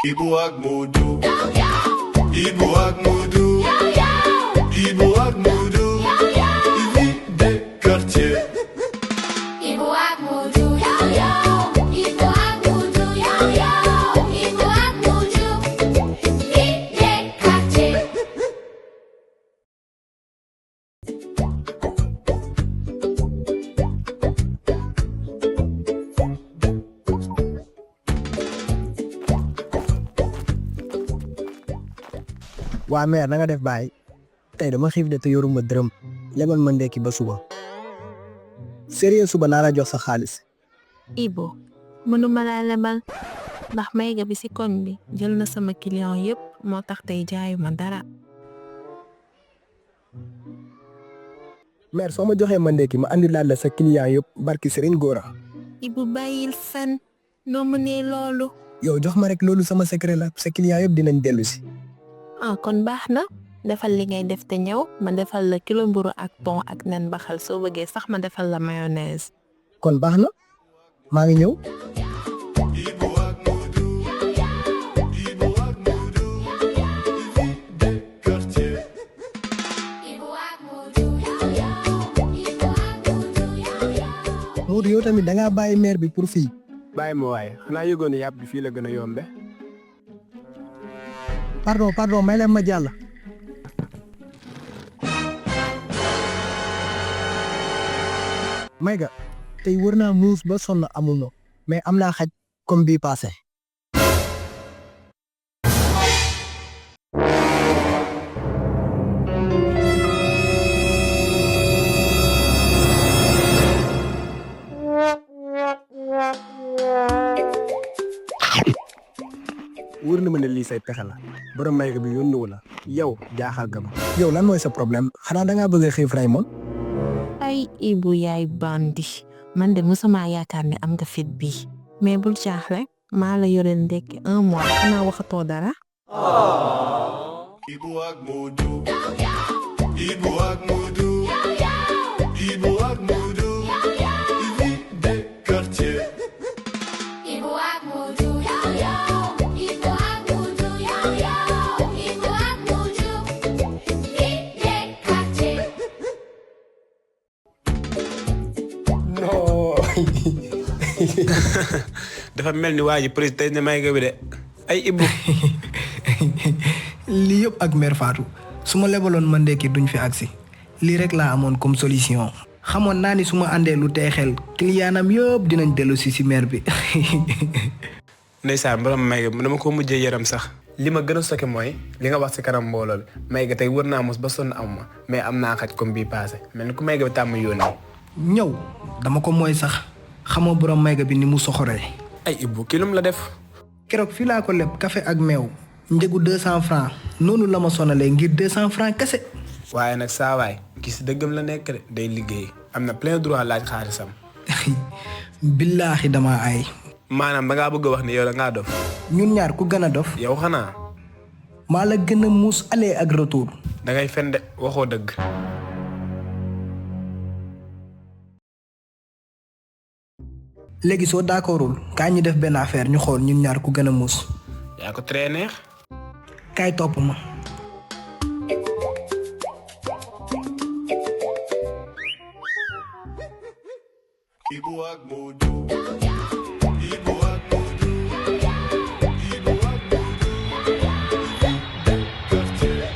Ibu ak Modou. Ibu ak Modou. Ibu ak Modou. Vie des quartiers. Ibu ak Modou. Ibu ak Modou. Ibu ak Modou. Vie des quartiers. waa mère na nga def baay tey dama xiif de te yoruma dërëm lebal ma ndekki ba suba sérieux suba naa la jox sa xaalis. Ibu mënuma laa lebal ndax Mayga bi ci koñ bi jël na sama client yépp moo tax tey jaayuma dara. mère soo ma joxee ma ndekki ma andi laat la sa client yëpp barki Serigne Gora. Ibu bàyyil fen noo mënee loolu. yow jox ma rek loolu sama secret la sa client yëpp dinañ dellu si. kon baax na defal li ngay def te ñëw ma defal la kilo mburu ak thon ak nen baxal soo bëggee sax ma defal la mayonnaise. kon baax na maa ngi ñëw. Ibu ak Modou. Ibu ak Modou. Vie des quartiers. Ibu ak Modou. Ibu ak Modou. Modou yow tamit da ngaa bàyyi mère bi pour fii. bàyyi ma waaye xanaa yëgoon ne yàpp bi fii la gën a yombe. pardon may leen ma jàll. Mayga tey wër naa muus ba sonn amul no mais am naa xaj comme bii passé. wóor na ma ne lii say pexe la borom Mayga bi yónnuwu la yow jaaxal nga ma. yow lan mooy sa problème xanaa da ngaa bëgg a xiif Raymond. ay Ibu yaay bandi man de musuma yaakaar ne am nga fit bi mais bul jaaxle maa la yore ndekki 1 mois xanaa waxatoo dara. Ibu ak Modou. Ibu ak Modou. Ibu ak Modou. Vie des quartiers. Ibu ak Modou. Ibu ak Modou. Ibu ak Modou. Vie des quartiers. non. dafa mel ni waa ji président ne Mayga bi de ay Ibu. lii yëpp ak mère Fatou su ma lebaloon ma ndekki duñ fi agsi lii rek laa amoon comme solution xamoon naa ni su ma àndee lu tey xel clientam yëpp dinañ dellu si mère bi. ndeysaan borom Mayga bi dama ko mujjee yaram sax. li ma gën a sokke mooy li nga wax ci kanam mbooloo bi Mayga tey wër naa mos ba sonn am ma mais am naa xaj comme bii passé mel ni ku Mayga bi tàmm yónnee. ñëw dama ko mooy sax xamoo borom Mayga bi ni mu soxoree. ay Ibu kii lum la def. keroog fii laa ko leb café ak meew njëgu 200 francs noonu la ma sonalee ngir 200 francs kese. waaye nag saa waay kii si dëggam la nekk de day liggéey am na plein droit laaj xaalisam. billaahi dama ay. maanaam da ngaa bëgg a wax ni yow da ngaa dof. ñun ñaar ku gën a dof. yow xanaa. maa la gën a muus aller ak retour. da ngay fen de waxoo dëgg. léegi soo d'accordul kaay ñu def benn affaire ñu xool ñun ñaar ku gën a muus. yaa ko très neex. kaay topp ma. Ibu ak Modou. Ibu ak Modou. Ibu ak Modou. Vie des quartiers.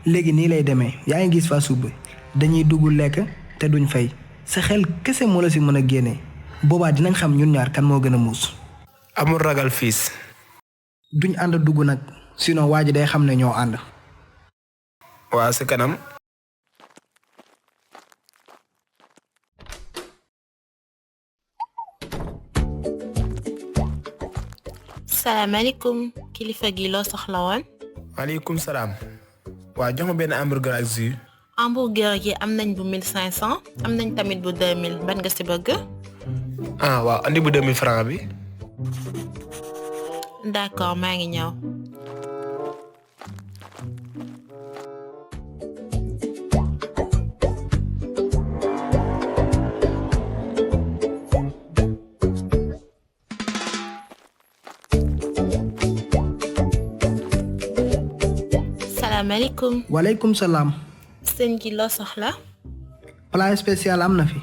léegi nii lay demee yaa ngi gis fa suba dañuy dugg lekk te duñ fay sa xel kese moo la si mën a génne boobaa dinañ xam ñun ñaar kan moo gën a muus. amul ragal fiis. duñ ànd dugg nag sinon waa ji day xam ne ñoo ànd. waa si kanam. salaamaaleykum kilifa gi loo soxla woon. maaleykum salaam. waa jox ma benn hamburger ak jus. hamburger yi am nañ bu 1500 am nañ tamit bu 2000 ban nga si bëgg. waaw andi bu 2000 francs bi. d'accord maa ngi ñëw. salaamaaleykum. waaleykum salaam. sëñ gi loo soxla. plat spécial am na fi.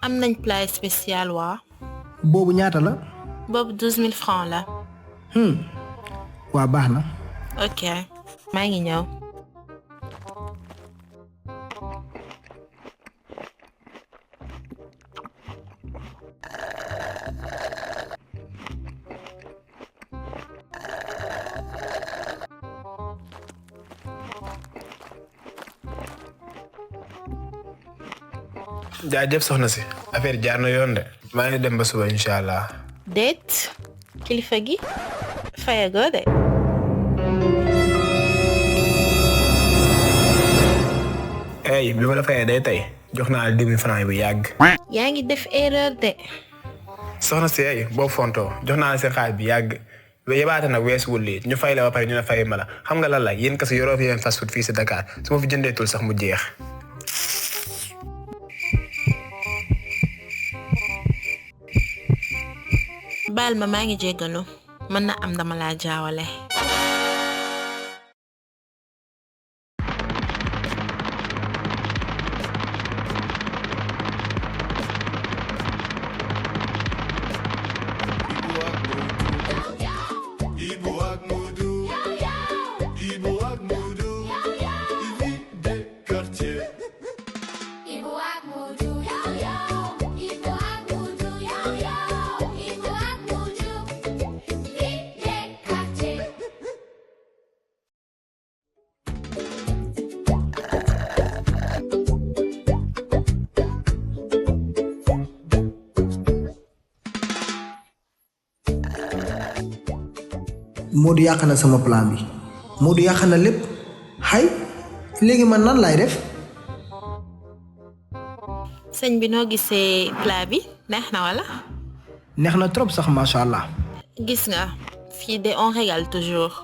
am nañ plat spécial waa. boobu ñaata la. boobu 12 000 francs la. waa baax na. ok maa ngi ñëw. jaajëf soxna si affaire jaar na yoon de maa ngi dem ba suba incha allah. déet kilifa gi fayagoo de. bi ma la fayee day tey jox naa la 10 000 francs bu yàgg. yaa ngi def erreur de. soxna si boo fontoo jox naa la seen xaalis bi yàgg yebaate nag weesuwul lii ñu fay la ba pare ñu ne fay ma la xam nga lan la yéen kasi yoroo fi yéen fast food fii si Dakar su ma fi jëndeetul sax mu jeex. baal ma maa ngi jéggalu mën na am dama laa jaawale. Ibu ak Modou. Ibu ak Modou. Il vit des quartiers. Ibu ak Modou. Ibu ak Modou. Ibu ak Modou. Vie des quartiers. Modou yàq na sama plan bi. Modou yàq na lépp. xay léegi man nan laay def. sëñ bi noo gisee plat bi neex na wala. neex na trop sax macha allah. gis nga fii de on régale toujours.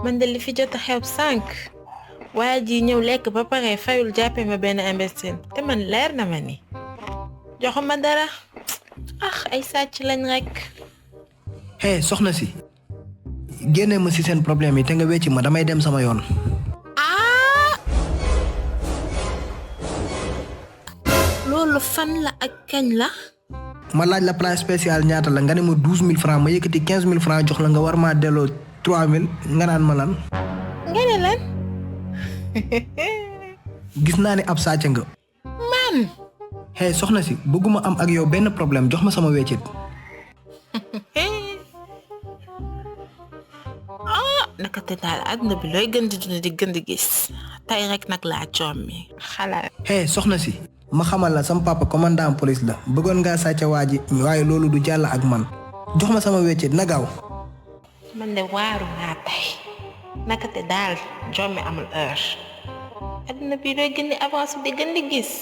man de li fi jot a xew 5 waa ji ñëw lekk ba pare fayul jàppe ma benn imbécile te man leer na ma ni joxuma dara ay sàcc lañ rek. soxna si génne ma ci seen problème yi te nga wecci ma damay dem sama yoon. loolu fan la ak kañ la. ma laaj la plat spécial ñaata la nga ne ma 12 000 francs ma yëkkati 15 000 francs jox la nga war maa delloo 3 000 nga naan ma lan. nga ne lan. gis naa ne ab sàcc nga. man. soxna si bëgguma am ak yow benn problème jox ma sama weccit. naka te daal àdduna bi looy gën di dund di gën di gis tey rek nag laa coom mi xalaat. soxna si ma xamal la sama papa commandant police la bëggoon ngaa sàcc waa ji waaye loolu du jàll ak man jox ma sama weccit na gaaw. man de waaru naa tey naka te daal jommi amul heure àdduna bi looy gën di avance di gën di gis.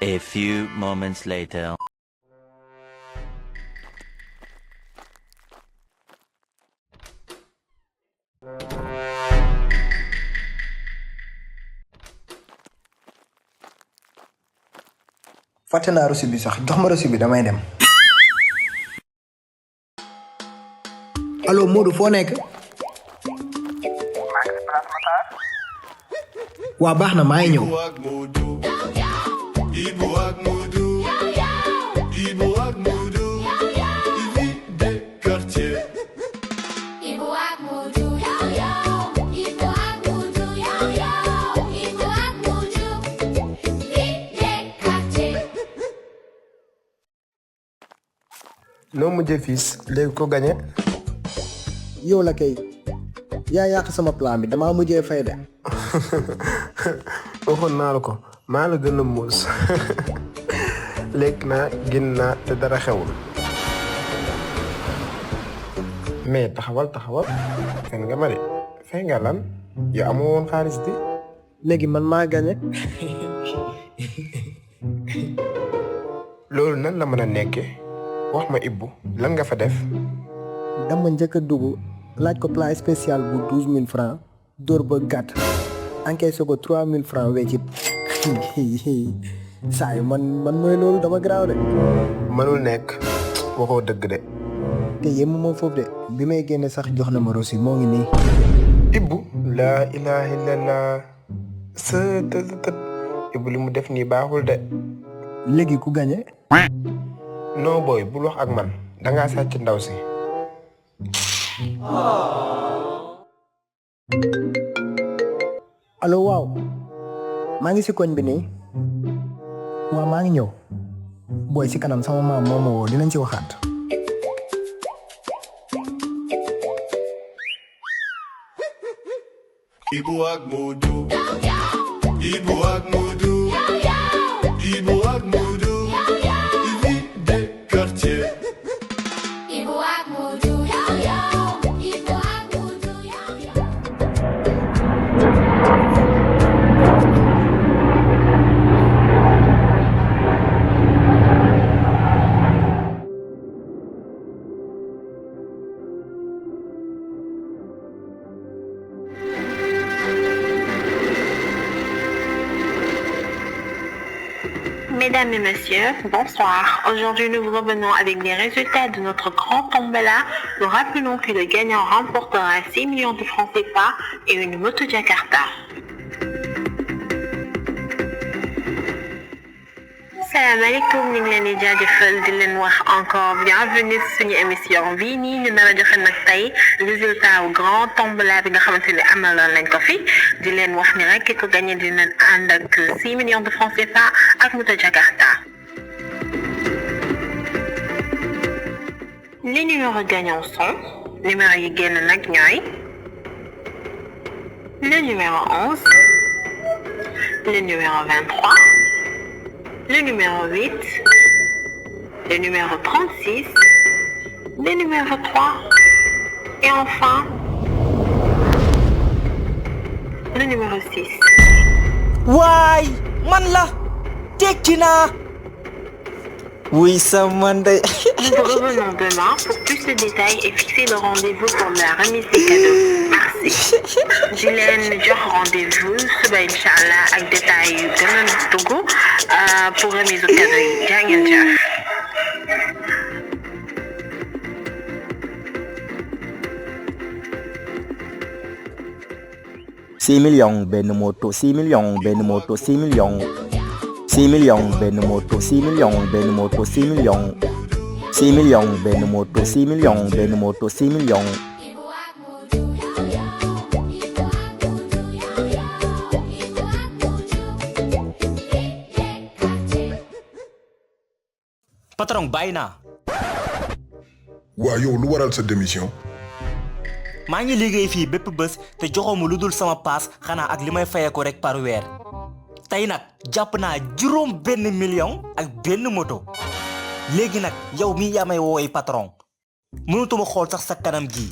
A few moments later. fàtte naa reçu bi sax jox ma reçu bi damay dem. allo Modou foo nekk. waa baax na maa ngi ñëw. Ibu ak Modou. Ibu ak Modou. Ibu ak Modou. Il vit des quartiers. Ibu ak Modou. Ibu ak Modou. Ibu ak Modou. Vie des quartiers. noo mujjee fiis léegi ko gañe. yow la kay yaa yàq sama plan bi damaa mujjee fay de. waxoon naa la ko maa la gën a muus lekk naa génn naa te dara xewul. mais taxawal fen nga ma de fay nga lan yow amoo woon xaalis di. léegi man maa gañe. loolu nan la mën a nekkee wax ma Ibbu lan nga fa def. dama njëkk a dugg laaj ko plat spécial bu 12 000 francs dóor ba gàtt encaissé ko 3 000 francs weccit. saa yi man mooy loolu dama garaaw de. mënul nekk waxoo dëgg de te yéemu moo foofu de bi may génne sax jox na ma rosi moo ngi nii. Ibou laa ilaha illallah sa tët Ibou li mu def nii baaxul de. léegi ku gagné. non booy bul wax ak man dangaa sàcc ndaw si. allo waaw maa ngi si koñ bi nii. waaw maa ngi ñëw. booy si kanam sama maam moo ma woo dinañ ci waxaat. Ibou ak Modou. Ibou ak Modou. Ibou ak Modou. Vie des quartiers. Ibu ak Modou, yo yo. Ibu ak Modou, yo yo. Mesdames et messieurs, bonsoir. Aujourd'hui, nous vous revenons avec les résultats de notre grand tombola. Nous rappelons que le gagnant remportera 6 millions de francs CFA et une moto Jakarta. Salam alaikum, ñu ngi leen di jaajëfal di leen wax encore bienvenue suñu émission bii nii ñu nar a joxe nag tey résultat wu grand tombola bi nga xamante ne amaloon nañ ko fi di leen wax ni rek ki ko gagné dina ànd ak 6 millions de francs CFA ak moto Jakarta. Les numéros gagnants sont numéro yi génn nag ñooy le numéro 11, le numéro 23, le numéro 8, le numéro 36, le numéro 3 et enfin le numéro 6. waay man la tekki naa oui sama ndey. Nous vous revenons demain pour plus de détails et fixer le rendez-vous pour la remise des cadeaux. Merci. di leen jox rendez-vous suba inchallah ak détails yu gën a dugg pour remise des cadeaux yi jaa ngeen jëf. 6 millions benn moto 6 millions benn moto 6 millions 6 millions benn moto 6 millions benn moto 6 millions 6 millions benn moto 6 millions benn moto 6 millions. Ibu ak Modou, yo yo. Ibu ak Modou, yo yo. Ibu ak Modou. Vie des quartiers. patron bàyyi naa. waa yow lu waral sa démission. maa ngi liggéey fii bépp bés te joxomu lu dul sama paas xanaa ak li may fayee ko rek par weer tey nag jàpp naa juróom benn million ak benn moto léegi nag yow mii yaa may woowee patron mënutuma xool sax sa kanam gii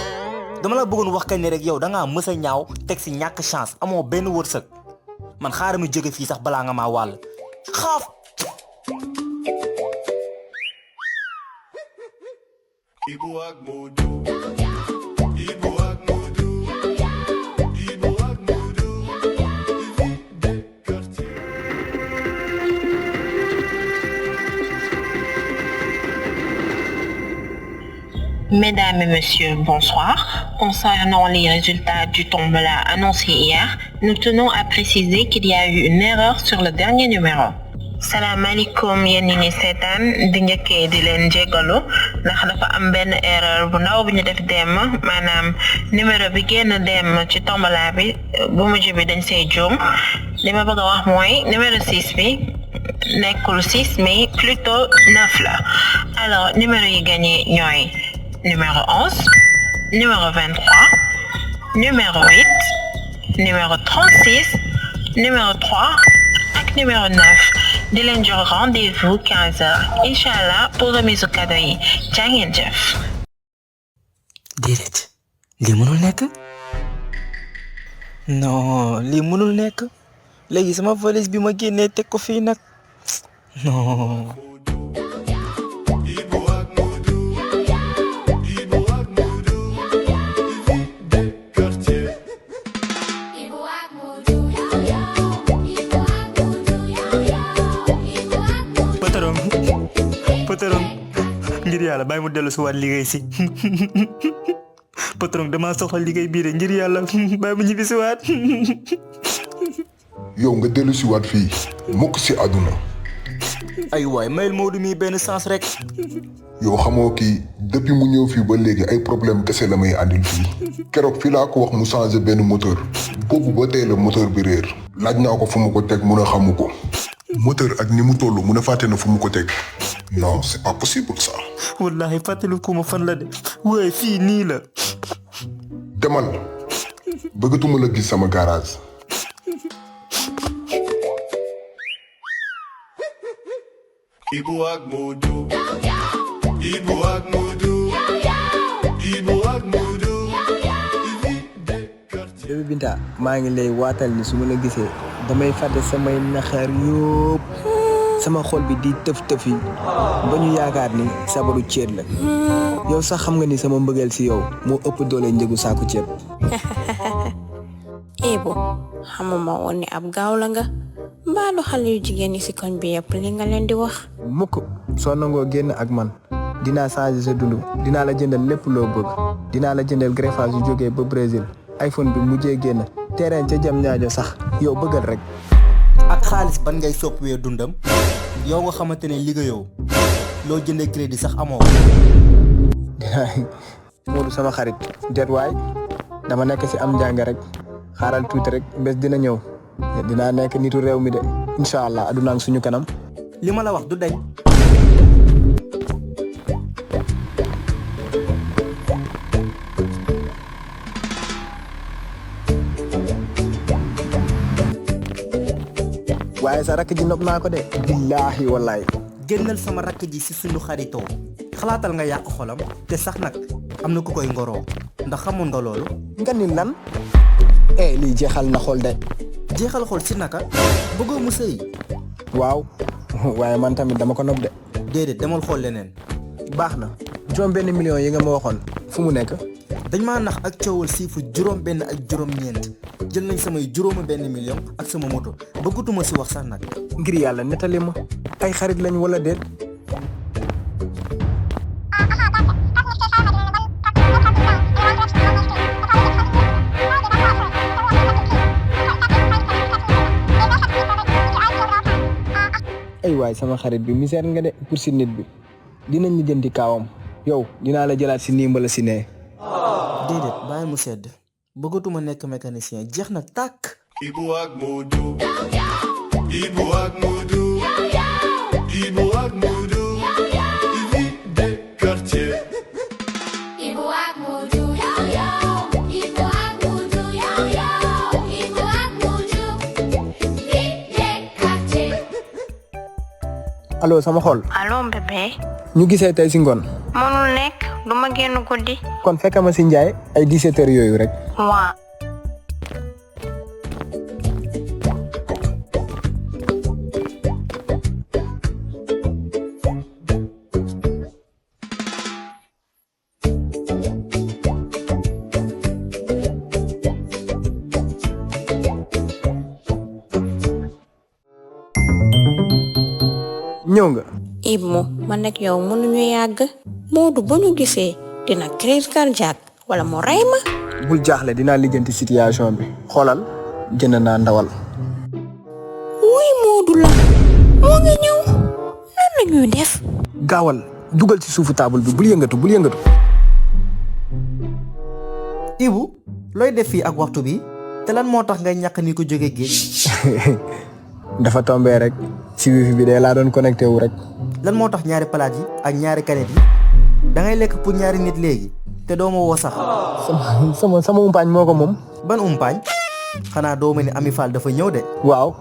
dama la bëggoon wax kañ ne rek yow da ngaa mës a ñaaw teg si ñàkk chance amoo benn wërsëg man xaaral ma jóge fii sax balaa nga maa wàll xaaf. Ibou ak Modou. Ibou ak Modou. Ibou ak Modou. Vie des quartiers. Mesdames et messieurs, bonsoir. Concernant les résultats du tombola annoncé hier, nous tenons à préciser qu'il y a eu une erreur sur le dernier numéro. Salam alaikum yéen ñi ngi seetaan di njëkkee di leen jégalu ndax dafa am benn erreur bu ndaw bu ñu def dem maanaam numéro bi génn dem ci tombola bi bu mujj bi dañ see juum li ma bëgg a wax mooy numéro 6 bi nekkul 6 mais plutôt 9 la alors numéro yi gagné ñooy numéro 11, numéro 23, numéro 8, numéro 36, numéro 3 ak numéro 9 di leen jox rendez-vous 15h inchallah pour remise au cadeau yi jaa ngeen jëf. déedéet lii mënul nekk non lii mënul nekk léegi sama valise bi ma génnee teg ko fii nag non. Ibou ak Modou. Ibou ak Modou. Vie des quartiers. Ibu ak Modou, yo yo. Ibu ak Modou, yo yo. Ibu ak Modou. patron ngir yàlla bàyyi mu dellu si waat liggéey si patron damaa soxla liggéey bii de ngir yàlla bàyyi mu ñibbi si waat. yow nga dellu si waat fii mukk si àdduna. ay waay mayel Modou mii benn sens rek. yow xamoo kii depuis mu ñëw fii ba léegi ay problème kese la may àndil fii. keroog fii laa ko wax mu changé benn moteur. boobu ba tey la moteur bi réer. laaj naa ko fu mu ko teg mun a xamu ko. moteur ak ni mu toll mun a fàtte na fu mu ko teg. non c'est pas possible ça. wallahi fàttaliku ma fan la de waaye fii nii la. demal bëggatuma la gis sama garage. Ibu ak Modou. Ibu ak Modou. Ibu ak Modou. Bébé Binta maa ngi lay waatal ni su ma la gisee damay fàtte samay naxaar yóob sama xol bi di tëf tëf yi ba ñu yaakaar ni sabaru ceeb la yow sax xam nga ni sama mbëggeel si yow moo ëpp doole njëgu saaku ceeb. Ibu xamuma woon ni ab gaaw la nga mbaalu xale yu jigéen ñi si koñ bi yëpp li nga leen di wax. mukk soo nangoo génn ak man dinaa changer sa dund dinaa la jëndal lépp loo bëgg dinaa la jëndal greffage yu jógee ba Brésil iPhone bi mujjee génn terrain ca jam ñaajo sax yow bëggal rek. ak xaalis ban ngay soppiwee dundam yow nga xamante ne liggéeyoo loo jëndee crédit sax amoo. Modou sama xarit déet waay dama nekk si am njàng rek xaaral tuuti rek bés dina ñëw dinaa nekk nitu réew mi de incha allah aduna ak suñu kanam. li ma la wax du dañ. waaye sa rakk ji nopp naa ko de. billaahi wallaahi. génnal sama rakk ji si suñu xaritoo xalaatal nga yàq xolam te sax nag am na ku koy ngoroo ndax xamoon nga loolu. nga ni lan. lii jeexal na xol de. jeexal xol si naka bëggoo mu sëy. waaw waaye man tamit dama ko nopp de. déedéet demal xool leneen. baax na juróom benn million yi nga ma waxoon fu mu nekk. dañ maa nax ak coowal siifu juróom benn ak juróom ñeent jël nañ samay juróomi benn million ak sama moto bëggatuma si wax sax nag. ngir yàlla nettali ma ay xarit lañ wala déet. ay waay sama xarit bi misère nga de pour si nit bi dinañ la jëndi kaawam yow dinaa la jëlaat si nii mbala si nee. déedéet bàyyi mu sedd bëggatuma nekk mécanicien jeex na tàkk. Ibu ak Modou. Ibu ak Modou. Ibu ak Modou. Il vit des quartiers. Ibu ak Modou. Ibu ak Modou. Ibu ak Modou. Vie des quartiers. allo sama xol. allo bébé. ñu gisee tey si ngoon. mënul nekk du ma génn guddi. kon fekk ma si Njaay ay 17 heures yooyu rek. waa. ñëw nga. Ibu man ak yow mënuñu yàgg. Modou bu ñu gisee dina crise cardiaque wala mu rey ma. bul jaaxle dinaa lijjanti situation bi xoolal jënd naa ndawal. wuy Modou la moo ngi ñëw nan la ñuy def. gaawal dugal ci suufu table bi bul yëngatu bul yëngatu. Ibu looy def fii ak waxtu bi te lan moo tax ngay ñàkk ni ko jóge géej. dafa tombé rek ci wifi bi de laa doon connecté wu rek. lan moo tax ñaari palaat yi ak ñaari kanet yi da ngay lekk pour ñaari nit léegi te doo ma woo sax. sama umpaañ moo ko moom. ban umpaañ xanaa doo ma ni Ami Fall dafa ñëw de. waaw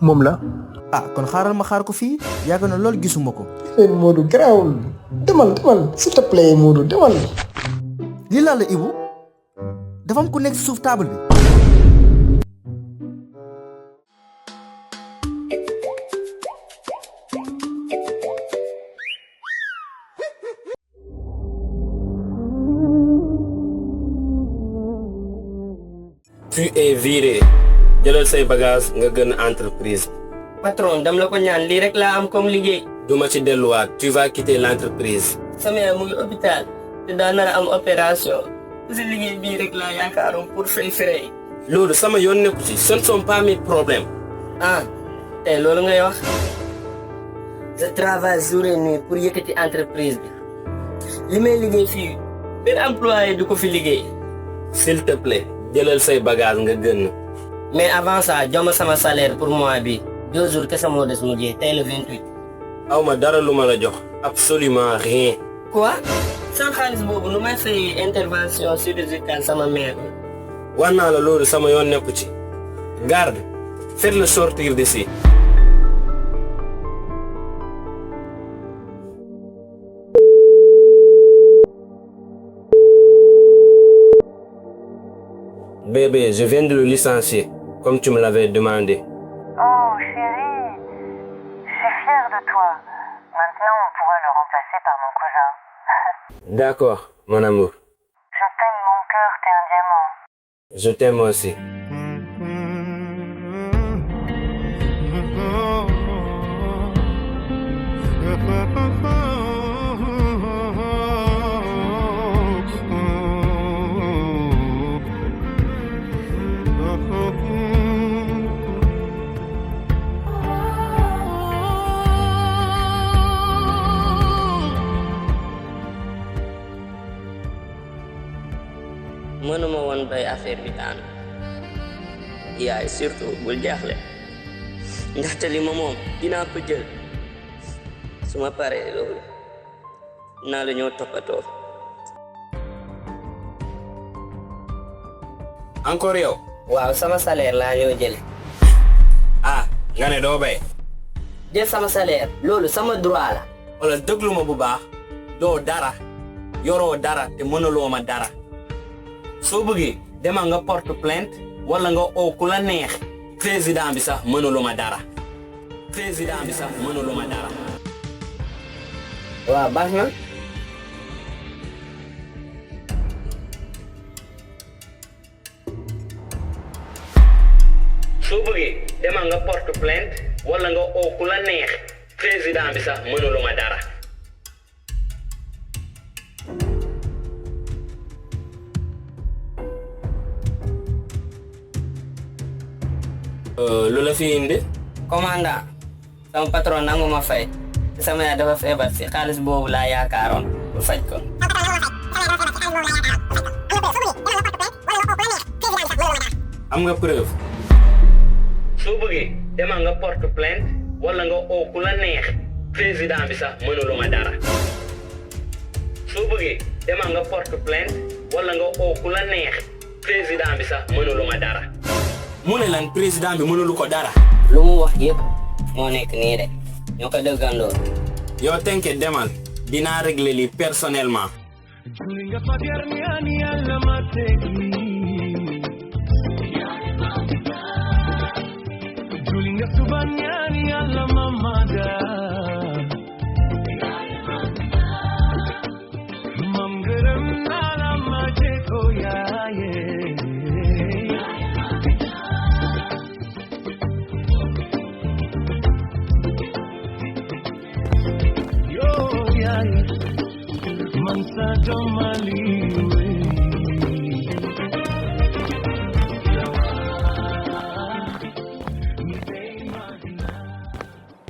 moom la. ah kon xaaral ma xaar ko fii yàgg na lool gisuma ko. Modou garaawul demal s'il te plaît Modou demal. lii laa la Ibu dafa am ku nekk si suuf table bi. tu es viré jëlal say bagage nga gën entreprise. patron dam la ko ñaan lii rek laa am comme liggéey. duma ci delluwaat tu vas quitter l'entreprise. sama yaay mu ngi hôpital te daa nar a am opération si liggéey bii rek laa yaakaaroon pour fay frais yi. loolu sama yoon nekku ci ce ne sont pas mes problèmes. ah tey loolu ngay wax. je travaille jour et nuit pour yëkkati entreprise bi li may liggéey fii benn employé du ko fi liggéey. s'il te plaît jëlal say bagage nga gën. mais avant ça jox ma sama salaire pour mois bi 2 jours kese moo des mu jeex tey le 28. aw ma dara lu ma la jox absolument rien. quoi. sans xaalis boobu nu may fay intervention chirurgicale sama mère. wax naa la loolu sama yoon nekku ci. garde faites-le sortir d'ici. Bébé, je viens de le licencier, comme tu me l'avais demandé. Oh, chérie, je suis fière de toi. Maintenant, on pourra le remplacer par mon cousin. D'accord, mon amour. Je t'aime, mon cœur, t'es un diamant. Je t'aime aussi. mënuma woon bay affaire bi daanu yaay surtout bul jaaxle ndaxte li ma moom dinaa ko jël su ma paree loolu naa la ñoo toppatoo. encore yow. waaw sama salaire laa ñoo jële. ah nga ne doo bay. jël sama salaire loolu sama droit la. wala déglu ma bu baax doo dara yoroo dara te mënuloo ma dara. soo bëggee demal nga porte plainte wala nga oo ku la neex président bi sax mënuluma dara président bi sax mënuluma dara. waaw baax na. soo bëggee demal nga porte plainte wala nga oo ku la neex président bi sax mënuluma dara. lu la fi indi. commandant sama patron nangu ma fay te sama yaay dafa feebar si xaalis boobu laa yaakaaroon bu faj ko. am nga preuve. soo bëggee demal nga porte plainte wala nga oo ku la neex président bi sax mënuluma dara. soo bëggee demal nga porte plainte wala nga oo ku la neex président bi sax mënuluma dara. mu ne lan président bi mënulu ko dara. lu mu wax yëpp moo nekk nii de ñoo ko dëggandoo. yow tënke demal dinaa régler lii personnellement.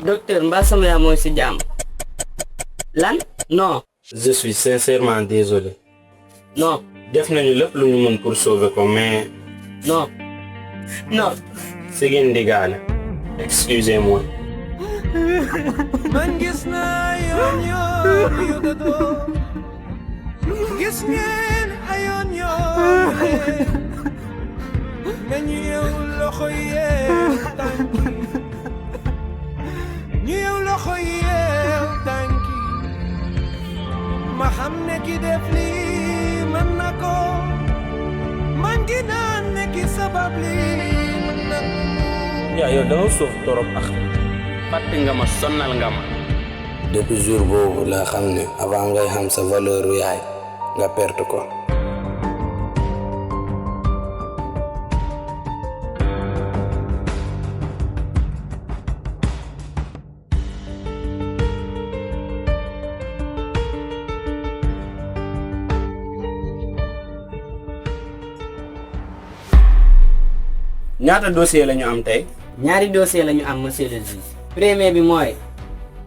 docteur mbaa sama yaay mooy si jàmm. lan non. je suis sincèrement désolé. non. def nañu lépp lu ñu mën pour sauver ko mais. non. non. Sigin digaale. excusez-moi. man gis naa yoon yoon yu dadoo gis ngeen ayoon yoon nañu yew loxo yeew tànki ñu yew loxo yeew tànki ma xam ne ki def lii mën na ko man gi naan ne ki sabab lii mën na ko. yaa yow danga suuf torop ak fàtte nga ma sonnal nga ma. depuis jour boobu laa xam ne avant ngay xam sa valeur yaay nga perte ko. ñaata dossier la ñu am tey. ñaari dossier la ñu am monsieur le juge. premier bi mooy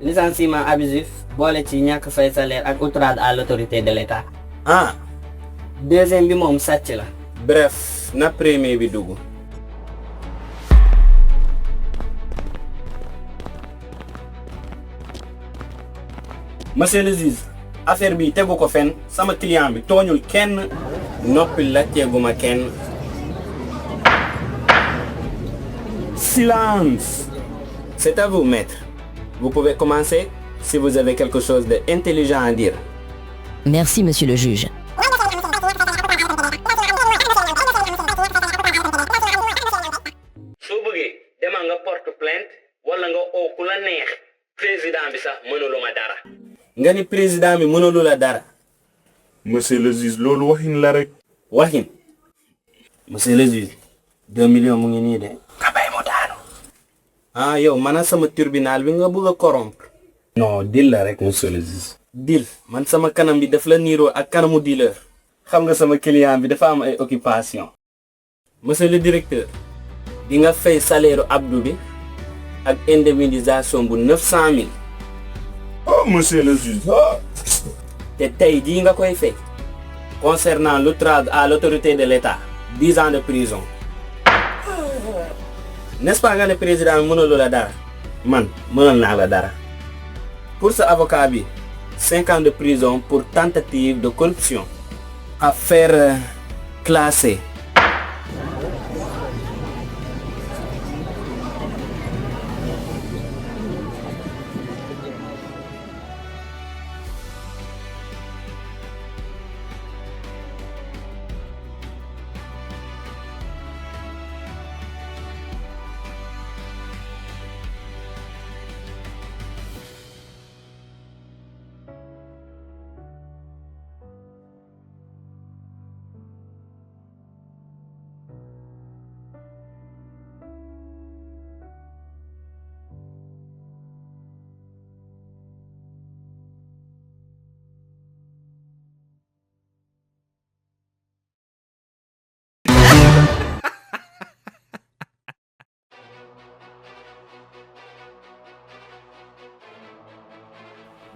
licenciement abusif boole ci ñàkk fay salaire ak outrage à l'autorité de l'État. ah. deuxième bi moom sàcc la. bref na premier bi dugg. monsieur le juge affaire bi tegu ko fenn sama client bi tooñul kenn noppi la teguma kenn. Silence. C'est à vous, maître. Vous pouvez commencer si vous avez quelque chose d'intelligent à dire. Merci, monsieur le juge. soo bëggee demal nga porte plainte wala nga oo ku la neex président bi sax mënulu ma dara. nga ni président bi mënulu la dara. monsieur le juge loolu waxin la rek. waxin. monsieur le juge 2 millions mu ngi nii de. nga bay mu daanu. ah yow man sama tribunal bi nga bëgg a corrompre. non dil la rek monsieur le juge. dil man sama kanam bi daf la niiroo ak kanamu dealer. xam nga sama client bi dafa am ay occupation. monsieur le directeur di nga fay salaire Abdou bi ak indemnisation bu 900 000. oh monsieur le juge. te tey jii nga koy fay. concernant l'outrage à l'autorité de l'État 10 ans de prison. n'est-ce pas nga ne président bi mënaloo la dara man mënal naa la dara. pour sa avocat bi 5 ans de prison pour tentative de corruption. affaire classée.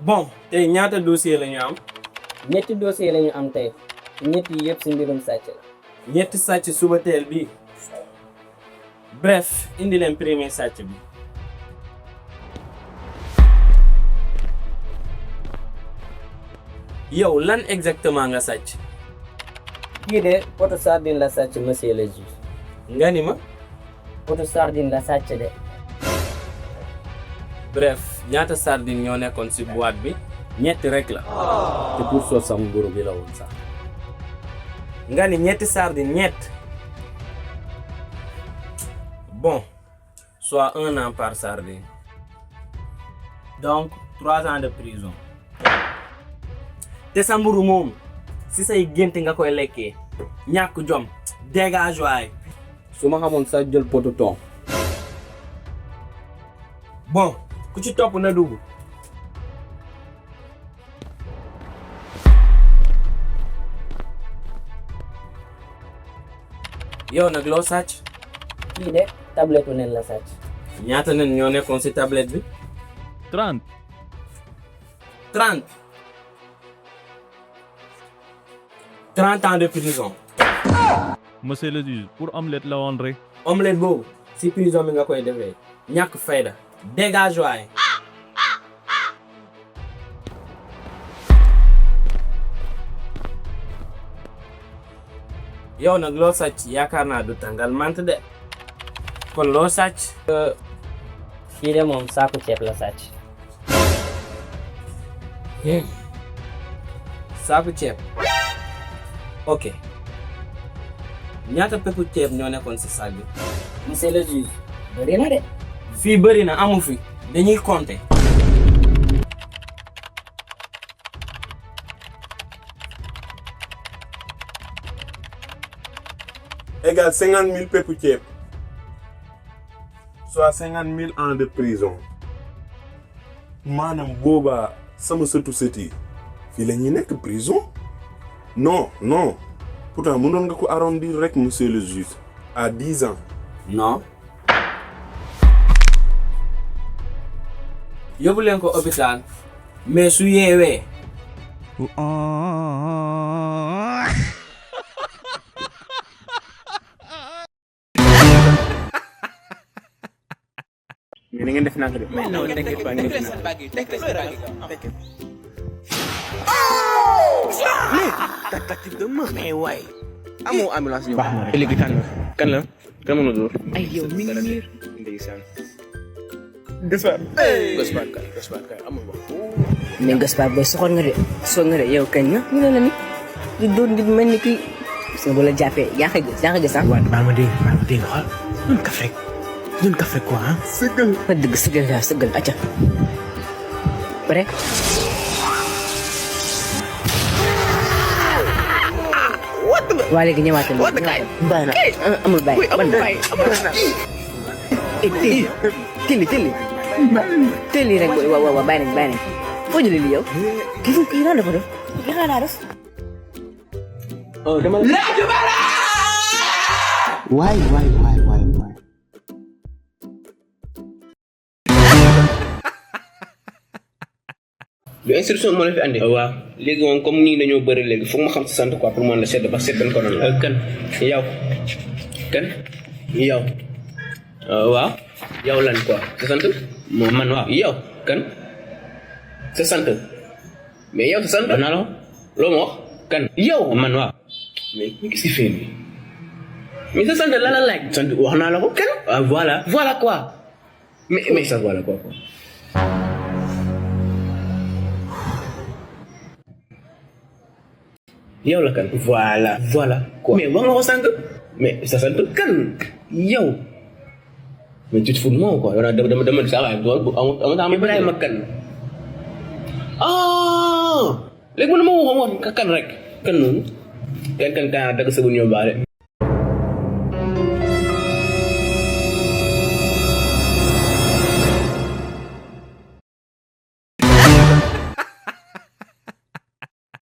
bon tey ñaata dossier la ñu am. ñetti dossier la ñu am tey ñetti yëpp ci mbirum sàcc la. ñetti sàcc suba teel bi. bref indi leen premier sàcc bi. yow lan exactement nga sàcc. kii de poto sardine la sàcc monsieur le juge. nga ni ma. poto sardine la sàcc de. bref ñaata sardine ñoo nekkoon ci boîte bi. ñetti rek la. te pour soo sam mburu bi la woon sax. nga ni ñetti sardine ñett. bon soit 1 an par sardine. donc 3 ans de prison. te sa mburu moom si say gént nga koy lekkee. ñàkk jom. dégage waay. su ma xamoon sa jël potu ton. bon ku ci topp na dugg. yow nag loo sàcc. kii de tablette nen la sàcc. ñaata nen ñoo nekkoon ci tablette bi. 30. 30. 30 ans de prison. monsieur le juge pour omelette la woon rek. omelette boobu ci prison bi nga koy defee. ñàkk fayda. dégage waay. yow nag loo sàcc yaakaar naa du tàngal mant de. kon loo sàcc. kii de moom saaku ceeb la sàcc. saaku ceeb. ok. ñaata peppu ceeb ñoo nekkoon ci saak bi. monsieur le juge bëri na de. fii bëri na amu fi dañuy compter. égale 50 000 peppu ceeb. soit 50 000 ans de prison. maanaam boobaa sama sëtu sët yi fii la ñuy nekk prison. non non pourtant mënoon nga ko arrondir rek monsieur le juge à 10 ans non yóbbu leen ko hôpital mais su yeewee mais ni ngeen def naa ko de. mais waay amoo ambulance ñëw. baax na rek léegi kan la kan mën a dóor. ay yow mi ngi miir. ndeysaan. Gaspard. Gaspard kay amul wax. mais Gaspard booy soxor nga de yow kañ nga ñu ne la ni di doon di mel ni kii gis nga bu la jàppee yaa ngi gis ah. waaw baal ma dégg xool ñun kaf rek quoi ah. sëggal ma dëgg sëggal acca pare. waa léegi ñëwaat na baax na amul bàyyi teel rek booy waaw bàyyi nañ foo jëlee li yow kii naa dafa def kii xanaa def waay lu instruction moo la fi andi. waaw léegi moom comme nii dañoo bëri léegi foog ma xam sa sant quoi pour mën la sedd ba sedd dañ ko doon la. kan yow kan yow waaw yow lan quoi sa sant moom man waaw yow kan sa sant mais yow sa sant naa la loo ma wax kan yow man waaw mais qu'est-ce qui fait lui mais sa sant la laaj sant wax naa la ko kan ah voilà quoi mais ça voilà quoi yow la kan voilà quoi mais wax nga ko sànq mais sa sant kan yow mais tu te fous de moi quoi yow dama saa waay amul Ibrahima kan léegi man ma wax kan rek kan noonu kan dagg sa bu ñëw baale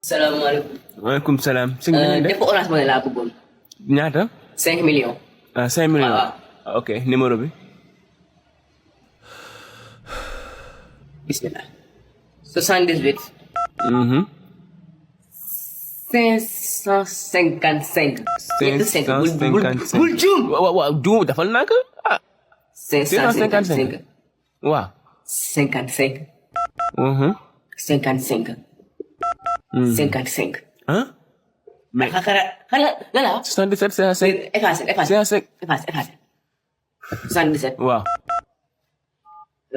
salaamaaleykum. waaleykum salaam. def ko Orange Money laa bëggoon. ñaata. 5 millions. 5 millions. waaw. ok numéro bi. bismillah. 78. 555. 555. bul juum. waaw juum dafal naa ko ah. 555. waaw. 55. 55. 55. Hein? Mais là. 77 55. Efface. 77. Wow.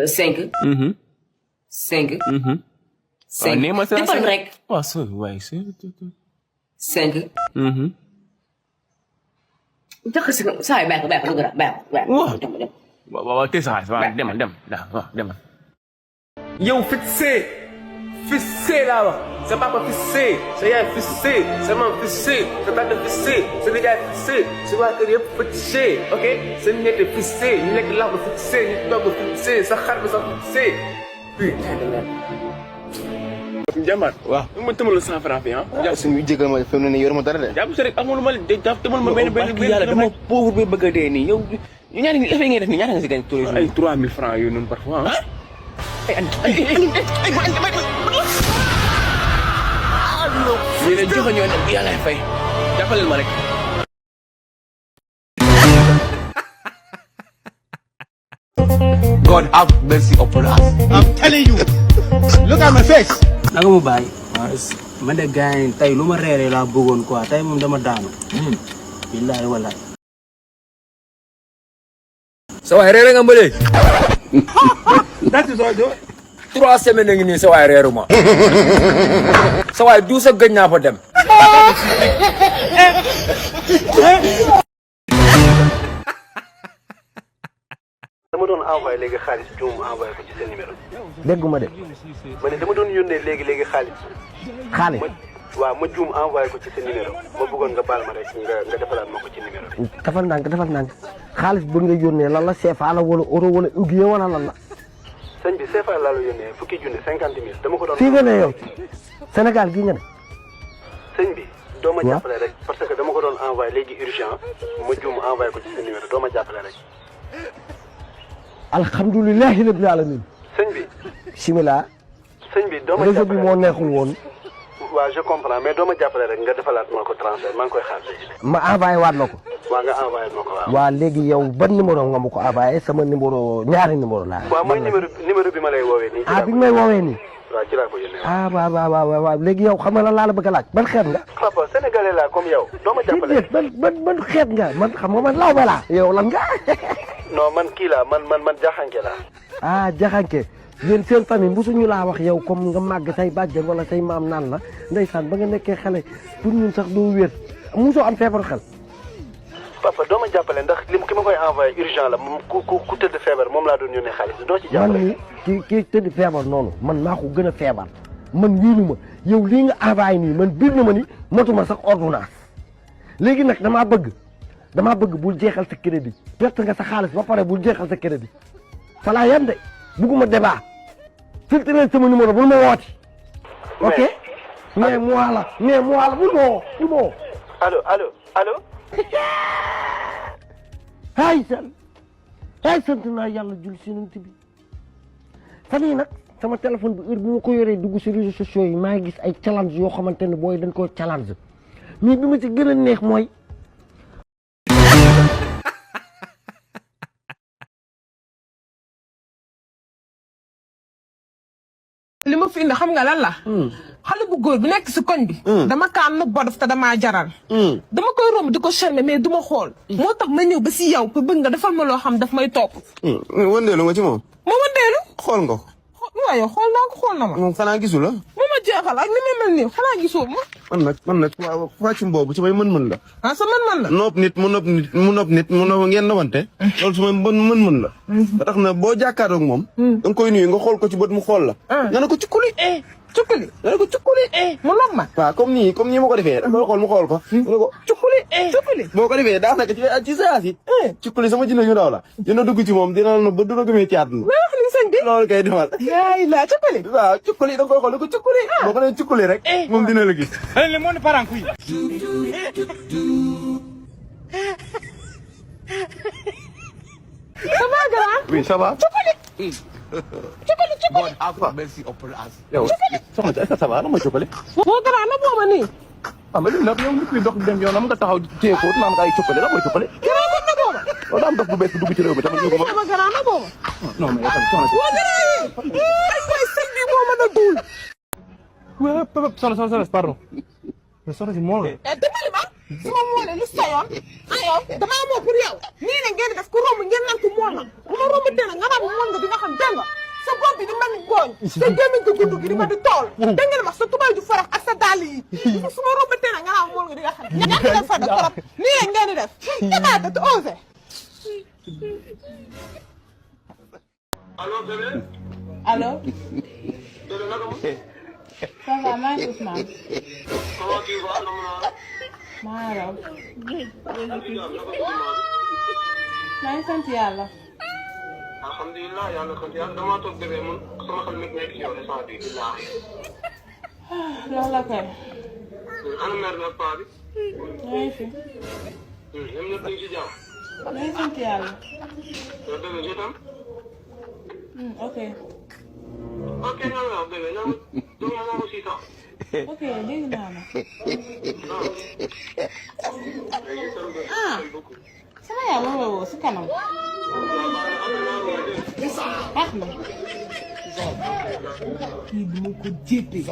5. 5. 5. Defal rek. Waaw so waay so. 5. Jox ko sa bàyyi ko lu gën a bàyyi ko. Waaw te sa waaw demal. Yow fissé laa wax sa papa fissé sa yaay fissé sa maam fissé sa tante fissé sa nijaay fissé sa waa kër yëpp fissé ok sa ñette fissé ñu lekk laax ba fissé ñu togg fissé sa xar bi sax fissé putain de merde. Jàmbaar waaw ma tëmal la 100 francs fi ah. jàpp suñu jégal ma fi mu ne yor ma dara de. jàpp si rek amul ma tëmal ma benn yàlla dama pauvre bi bëgg a dee nii yow ñaari effet ngay def nii ñaata nga si gañ ay 3000 francs yooyu noonu parfois ah. Yéen a joxe ñoo ne yàlla fay jàppaleel ma rek. God have mercy upon us. I'm telling you. Look at my face. naka mu bàyyi. man de gars yi tey lu ma reeree laa bëggoon quoi tey moom dama daanu. billaahi wallaahi. sa waay reere nga mbële. 3 semaines ngi nii sa waay reeru ma. sa waay du sa gëj naa fa dem. dama doon envoyé léegi xaalis juum envoyé ko ci seen numéro. dégguma de. ma ne dama doon yónnee léegi xaalis. xaalis. waaw ma juum envoyé ko ci seen numéro ma bëggoon nga baal ma rek nga defalaat ma ko ci numéro bi. defal ndànk xaalis bu nga yónnee lan la CFA la wala euro wala uguier wala lan la. sëñ bi CFA laa la yónnee fukki junni 50 000 dama ko doon. fii nga ne yow Sénégal gii nga ne. sëñ bi doo ma jàppale rek parce que dama ko ko doon envoyé léegi urgent ma juum envoyé ko ci sa numéro doo ma jàppale rek. alhamdulilahi rabbil alamin. sëñ bi. bismillah. sëñ bi doo ma réseau jàppale bi moo neexul woon. waaw je comprends mais doo ma jàppale rek nga defalaat ma ko transfert maa ngi koy xaar léegi. ma envoyé waat la ko. waaw nga envoyé ma ko waaw. waa léegi yow ban numéro nga ma ko envoyé sama numéro ñaari numéro laa. waaw mooy numéro bi ma lay woowee nii. bi may woowee nii. waaw ci laa ko yónnee. waaw léegi yow xam nga lan laa la bëgg a laaj ban xeet nga. papa sénégalais laa comme yow doo ma jàppale. ban xeet nga man xam nga man lawbe laa. yow lan nga. non man kii laa man jaxanke laa. jaxanke yéen seen famille musuñu laa wax yow comme nga màgg say bàjjen wala say maam naan la ndeysaan ba nga nekkee xale pour ñun sax doo wér musoo am feebaru xel. papa doo ma jàppale ndax ki ma koy envoyé urgent la moom ku tëdd feebar moom laa doon yónnee xaalis doo ci jàppale. man ni kii tëdd feebar noonu man maa ko gën a feebar man wiinu ma yow lii nga envoyé nii man biir na ma ni motuma sax ordonnance léegi nag damaa bëgg bul jeexal sa crédit perte nga sa xaalis ba pare bul jeexal sa crédit fa laa yem de bugguma débat filtré sama numéro bul ma wooti. ok mais moi la bul ma woo. allo. ay sant naa yàlla jul si nant bi fan yii nag sama téléphone bi heure bu ma ko yoree dugg si réseaux sociaux yi maa ngi gis ay challenge yoo xamante ne booy dañ koo challenge mais bi ma ci gën a neex mooy li ma fi indi xam nga lan la. xale bu góor bi nekk si koñ bi. dama kaa nëb ba def te damaa jaral. dama koy romb di ko charmer mais du ma xool. moo tax ma ñëw ba si yow pour bëgg nga defal ma loo xam daf may topp. wëndeelu nga ci moom. ma wëndeelu. xool nga ko. waaye xool naa ko xool na ma. moom xanaa gisu la. mu ma jeexal ak ni may mel nii xanaa gisoo ma. man nag waaw fàccum boobu ci may mën-mën la. sa mën-mën la. nopp nit mu nopp nit ngeen nobante. loolu su may mën-mën la. ba tax na boo jàkkaaroog moom. da nga koy nuyu nga xool ko ci bët mu xool la. nga ne ko cukkuli. cukkuli. nga ne ko cukkuli. mu nopp ma. waaw comme nii ma ko defee da nga xool mu xool ko. nga ne ko cukkuli. cukkuli. boo ko defee daa nekk ci saa si. cukkuli sama jinne yu ndaw la. dina dugg ci moom dina la ba dina gëmee ci àdduna. loolu kay demal. cukkuli. waaw cukkuli da nga koy xool ne ko cukkuli. boo ko nee cukkuli rek. moom dina la gis. le monde part en couille. Ça va, grand? Oui, ça va. Cukkuli. Cukkuli. Merci yow soxna si est-ce que ça va lan mooy cukkuli. boo grand na booba nii. mais lu nag yow nit kuy dox dem yoonam nga taxaw téye ko naan nga ay cukkuli lan mooy cukkuli. grand na booba. loolu daa am dox bu bees bu dugg ci réew mi tamit ñu ko sama grand na booba. non mais yow tamit soxna si. boo grand yi. ay waay sëñ bi moo mën a duul. soxna pardon. mais soxna si moo la. dimbali ma. su ma moolee lu soyoon. aywa damaa moo pour yow. nii ne ngeen def ku romb ngeen naan ko mool na. bu ma romb teel nga naan mool nga di nga xam dégg nga. sa bopp bi di mel ni gooñ. sa gémmiñ ko gudd gi di ma di tool. dégg nga ma sa tubay du farax ak sa dàll yi. su ma romb teel nga naan mool nga di nga xam. ñàkk leen fa de trop. nii ne ngeen di def. jamaate te osé. allo bébé. allo. ça va maa ngi Ousmane. comment tu vas. maa raw. maa ngi sant yàlla. alhamdulilah yàlla sant yàlla damaa toog bébé man sama xel mi nekk ci yow instant bii billaahi. loolu la kay. ana mère na paa bi. maa ngi fi. ñoom ñëpp ñu ngi ci jàmm. maa ngi sant yàlla. yow bébé je t'aime. ok. ok non non bébé non non moi aussi ça. ok dégg naa la. sama yaay ma woo si kanam. baax na. kii bi ma ko jéppee.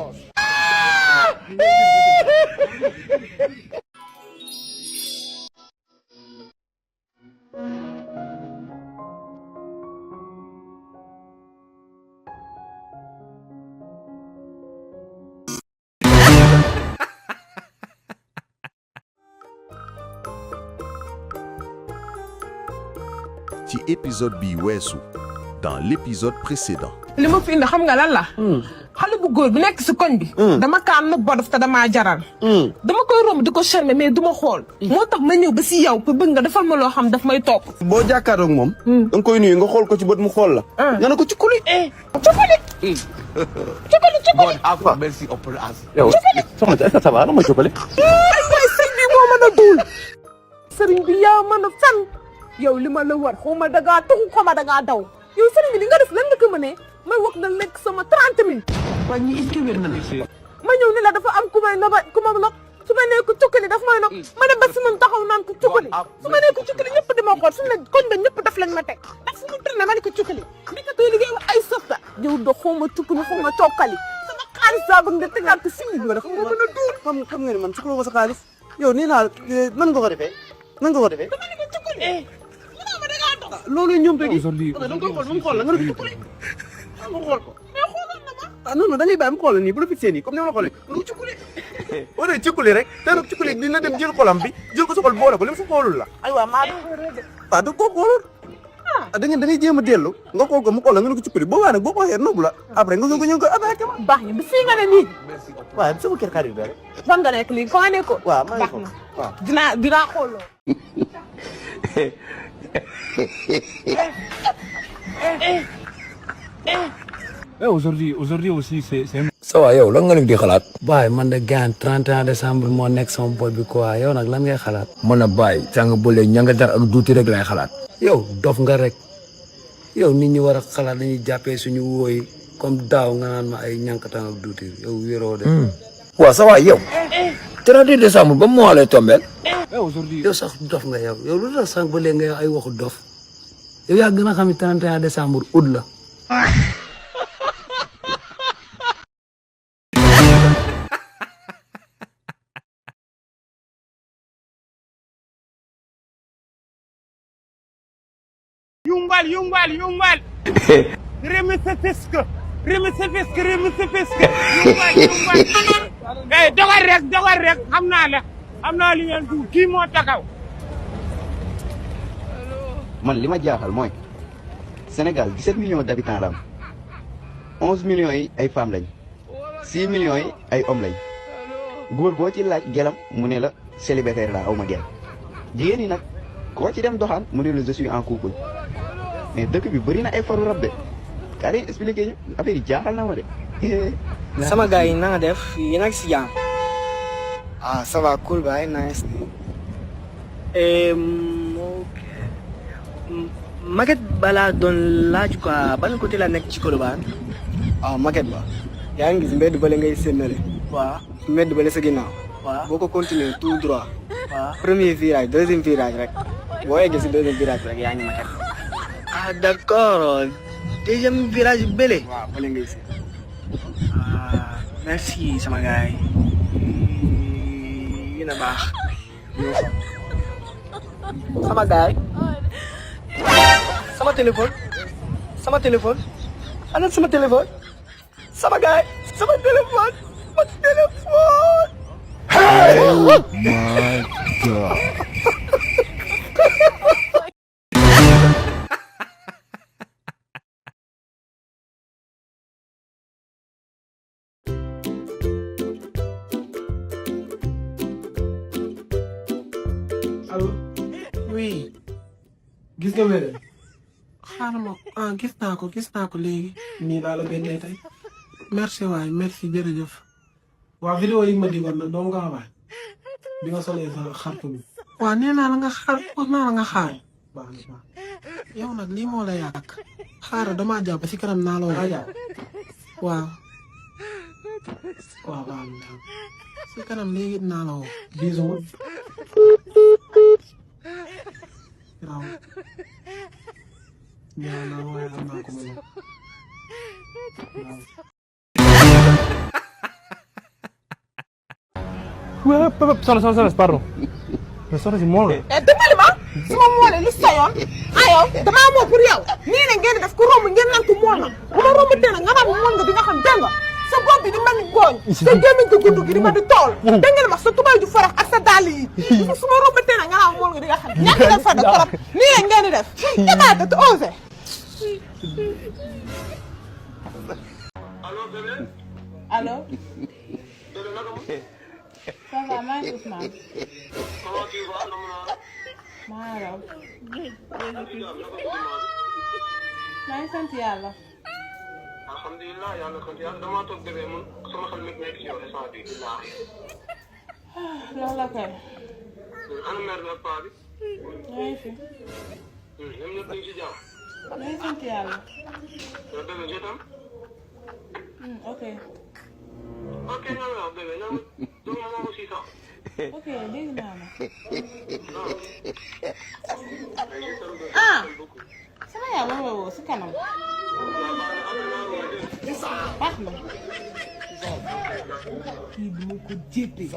ci épisode bi weesu dans l'épisode précédent. li ma fi indi xam nga lan la. xale bu góor bi nekk si koñ bi. dama kaa nëb ba def te damaa jaral. dama koy romb di ko charmer mais du ma xool. moo tax ma ñëw ba si yow pour bëgg nga defal ma loo xam daf may topp. boo jàkkaaroog moom. da nga koy nuyu nga xool ko ci bët mu xool la. nga ne ko cukkuli. cukkuli. merci yow soxna si est-ce que ça va lan mooy cukkuli. ay waay sëñ bi moo mën a duul. sëriñ bi yaa mën a fen yow li ma la war xaw ma dangaa tuxu xaw ma dangaa daw yow sëriñ bi li nga def lan nga ko mënee may wax nga lekk sama 30 000. waa ñi est-ce que wér na ma ñëw ne la dafa am ku may noba ku ma nag su ma nee ko cukkali daf may nag ma dem ba si moom taxaw naan ko cukkali su ma nee ko cukkali ñëpp di ma xool su ne koñ ba ñëpp daf lañ ma teg ndax fu mu tourné ma ne ko cukkali nekkatoo liggéey wax ay softa yow do xaw ma cukkali xaw ma cokkali sama xaalis saa bëgg nga tegaat ko simili bi dafa ma mën a duur xam nga ne man sukkuloo ko sa xaalis yow nii naa nan nga ko defee nan nga ko defee dama ne ko cukkali ma dangaa dox loolu ñoom tey da nga koy xool mu xool la nga ne ko cukkali mu xool ko mais xooloon na ma ah non non da ngay bàyyi mu xool la nii bu la fixé nii comme ni ma la xoolee nga cukkali boo dee cukkali rek te nag cukkali dina dem jël xolam bi jël ko sa xol boole ko li mu sa xoolul la aywa maa ah da ko xoolul da ngay jéem a dellu nga xool ko mu xool la nga ne ko cukkali boobaa nag boo ko waxee noobu la après nga ñëw ko attaqué ma baax na bi fii nga ne nii waaw sama kër xarit rek fan nga nekk lii fa nga nekk ko waaw maa ngi baax na waaw dinaa xooloo Aujourd'hui aussi, c'est ça va yow lan nga nekk di xalaat. baay man de gaañ 31 décembre moo nekk sama bopp bi quoi yow nag lan ngay xalaat. man a baay sàng bële ña nga dar ak duuti rek lay xalaat. yow dof nga rek yow nit ñi war a xalaat dañuy jàppee suñu wóoyi comme daaw nga naan ma ay ñànkatan ak duuti yow wéroo de. waaw ça va yow. 31 décembre ba mois lay tombeel. yow sax dof nga yow lu tax sànq ba léegi nga yow ay waxu dof yow yaa gën a xam ne 31 décembre août la. Yumbal. Remese fisk. Yumbal. Ngay dogal rek xam naa li ngeen du kii moo taxaw. man li ma jaaxal mooy Sénégal 17 millions d'habitants la am 11 millions yi ay femmes lañ 6 millions yi ay hommes lañ góor boo ci laaj gelam mu ne la célibataire la aw ma gel jigéen ñi nag koo ci dem doxaan mu ne la je suis en couple mais dëkk bi bëri na ay faru rab de kaa leen expliqué ñu affaire yi jaaxal na ma de. sama gars yi na nga def yéen a ngi si jàmm. ah ça va cool baay nice. ok Maguette balaa doon laaj quoi ban côté la nekk ci Colobane. ah Maguette ba yaa ngi gis mbedd bële ngay séenale. waaw mbedd bële sa ginnaaw. waaw boo ko continuer tout droit. waaw premier virage deuxième virage rek boo eggee si deuxième virage rek yaa ngi Maguette. ah d'accord deuxième virage bële. waaw bële ngay séen. ah merci sama gars yi yéen a baax. sama gars yi. sama téléphone ana sama téléphone sama gars yi sama téléphone. Oh my God. allo oui gis nga wér xaaral ma gis naa ko léegi nii laa la génnee tey merci waay merci jërëjëf waa vidéo yi ma digoon nag doo nga waay bi nga solee sa xartu bi waa nee naa la nga xaar wax naa la nga xaar baax na baax yow nag lii moo la yàq xaaral damaa jàpp si kanam naa la woo waaw waaw baax na si kanam léegi naa la woo bisous waaw ñaan naa waaye am naa ko ma waaw Soxna pardon. Soxna si mool la. dimbali ma su ma moolee lu soyoon ayo damaa moo pour yow nii ne ngeen def ku romb ngeen naan ko mool na bu ma romb tee nag nga naan mool nga di nga xam dégg nga sa bopp bi di mel ni gooñ sa gémmiñ ko gudd gi di ma di tool dégg ngeen wax sa tubay du farax ak sa dàll yi su ma romb tee nag nga naan mool nga di nga xam ñàkk na fa de trop nii ne ngeen di def jabaate te osé allo. ça va maa ngi Ousmane. maa ngi raw. maa ngi sant yàlla. alhamdulilah yàlla sant yàlla damaa toog bébé mun sama xel mi nekk ci yow instant bi loolu la kay. ana mère bi ak paa bi. maa ngi fi. maa ngi sant yàlla. ok. ok dégg naa la. ah. sama yaay ma woo si kanam. baax na. kii bi ma ko jéppee.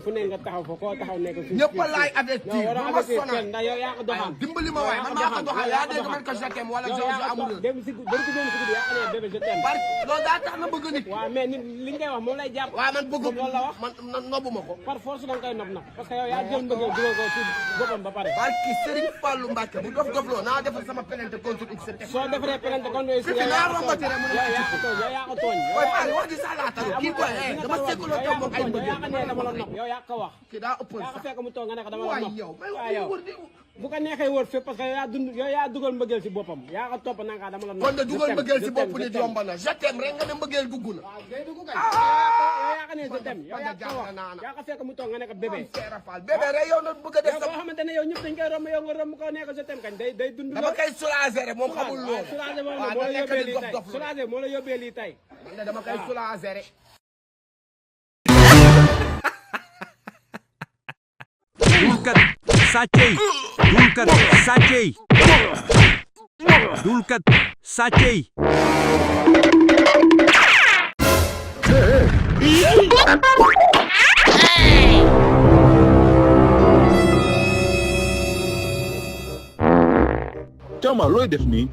fu ne nga taxaw fa koo taxaw nekk fi ñëpp laay avertir bu ma sonal ndax yow yaa ko doxal dimbali ma waay man maa ko doxal yaa dégg man ko je t'aime wala George amul dem si dem si guddi yaa ne bébé je t'aime loolu daa tax na bëgg nit waaw mais nit li ngay wax moom lay jàpp waaw man bëgg loolu la wax man nobbu ma ko par force da nga koy nob nag parce que yow yaa jël mbëggeel dugal ko ci boppam ba pare barki Serigne Fallou Mbacke bu dof dofloo naa defal sama plainte contre XTM soo defaree plainte contre fi naa rombati rek yow yaa ko tooñ koy pare wax di salaata kii koy dama sekkuloo toog moom ay mbëggeel dama la nob yow yaa ko wax kii daa ëpp yaa ko fekk mu toog nga ne ko dama la nob yow bu ko neexee wër fépp parce que yow yaa dund yow yaa dugal mbëggeel si boppam yaa ko topp nanga dama la nob kon de dugal mbëggeel si bopp nit yomb na je t'aime rek nga ne mbëggeel dugg na yaa ko ne je t'aime yow yaa ko wax yaa ko fekk mu toog nga ne ko bébé bébé rek yow na bëgg a def yow boo xamante ne yow ñëpp dañ koy romb yow nga romb ko ne ko je t'aime kañ day dund dama koy soulager rek moom xamul loolu soulager moom moo la yóbbee lii tey soulager moo la yóbbee lii tey dama koy soulager rek dulkat sàccey dulkat sàccey dulkat sàccey Jama looy def nii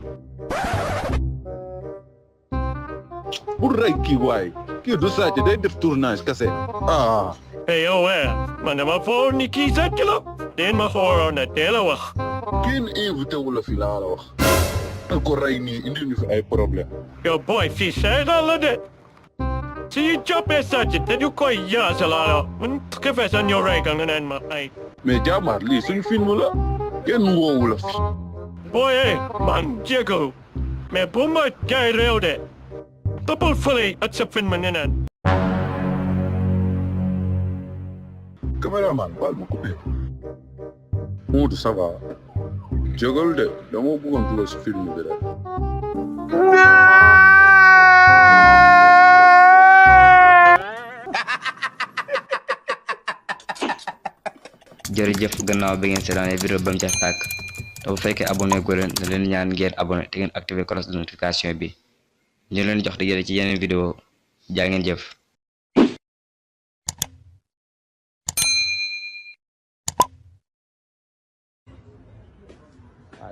bu rey kii waay kii du sàcc day def tournage kase ah Hey, yo, man dama foog ni kii sàcc la. Den ma ko waroon na teel a wax. kenn invité wu la fi laa la wax nga ko rey nii indi ñu fi ay problème Yo, boy, fii seegal la de. Si ñu jàppee sàcc te ñu koy yaasa laa la. Man xefe sa ñoo rey ka nga naan ma ay. mais jaamaar lii suñu film la kenn woowu la fi Boy, man jégalu. Mais bu ma jaay réew de. Toppal fële ak sa film nga naan. caméraman baal ma coupé Moodu ça va jógal de dama bëggoon dugal si film bi rek jërëjëf gannaaw bi ngeen seetaanee vidéo ba mu jeex tàkk te bu fekkee abonné ko leen da leen ñaan ngeen abonné te ngeen activé cloche de notification bi ñu leen jox di ci yeneen vidéo jaa ngeen jëf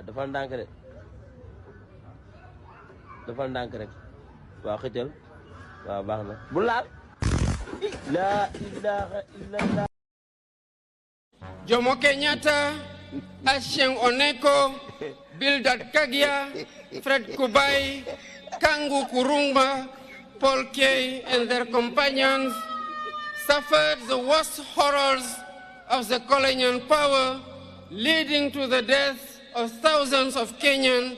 defal ndànk de defal ndànk rek waaw xëccal waaw baax na bu laal la ilaha illallah Jomo Kenyatta, Achieng Oneko, Bildad Kagia, Fred Kubai, Kangu Kurungba, Paul Kay and their companions suffered the worst horrors of the colonial power, leading to the death of thousands of Kenyans,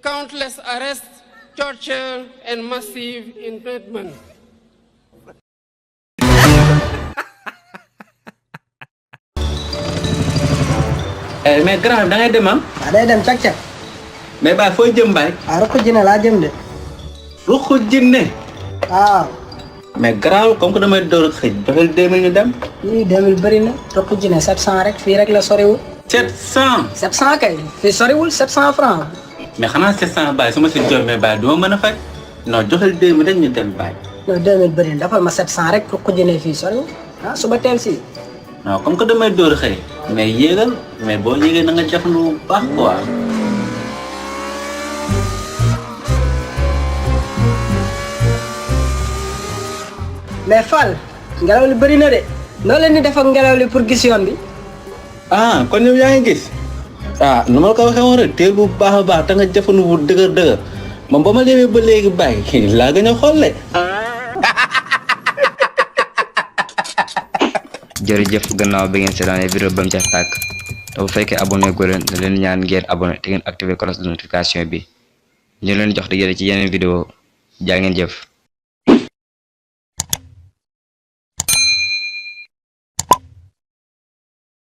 countless arrests, torture, and massive internment. mais grand da ngay dem am. waaw day dem càq-càq. mais baay fooy jëm baay. waaw Ruqu Jinne laa jëm de. Ruqu Jinne. waaw. mais grand comme que damay door a xëy joxel 2000 ñu dem. lii 2000 bëri na Ruqu Jinne 700 rek fii rek la soriwul. 700. 700 kay fii soriwul 700 francs. mais xanaa 700 baay su ma si jommee baay du ma mën a fay. non joxel 2000 rek ñu dem baay. non 2000 bëri na dafal ma 700 rek Ruqu Jinne fii soriwul ah suba teel si. non comme que damay door a xëy mais yéegal mais boo yéegee na nga jox lu baax quoi. mais Fall ngelaw li bëri na de noo leen di def ak ngelaw li pour gis yoon bi. ah kon yow yaa ngi gis. ah nu ma la ko waxee woon rek teel bu baax a baax te nga jafandu bu dëgër moom ba ma demee ba léegi bàyyi laa gën a xolle. jërëjëf gannaaw bi ngeen seetaanee vidéo ba mu jeex tàkk te bu fekkee abonné gu leen da leen ñaan ngeen abonné te ngeen activer cloche de notification bi ñu leen jox di ci yeneen vidéo jaa ngeen jëf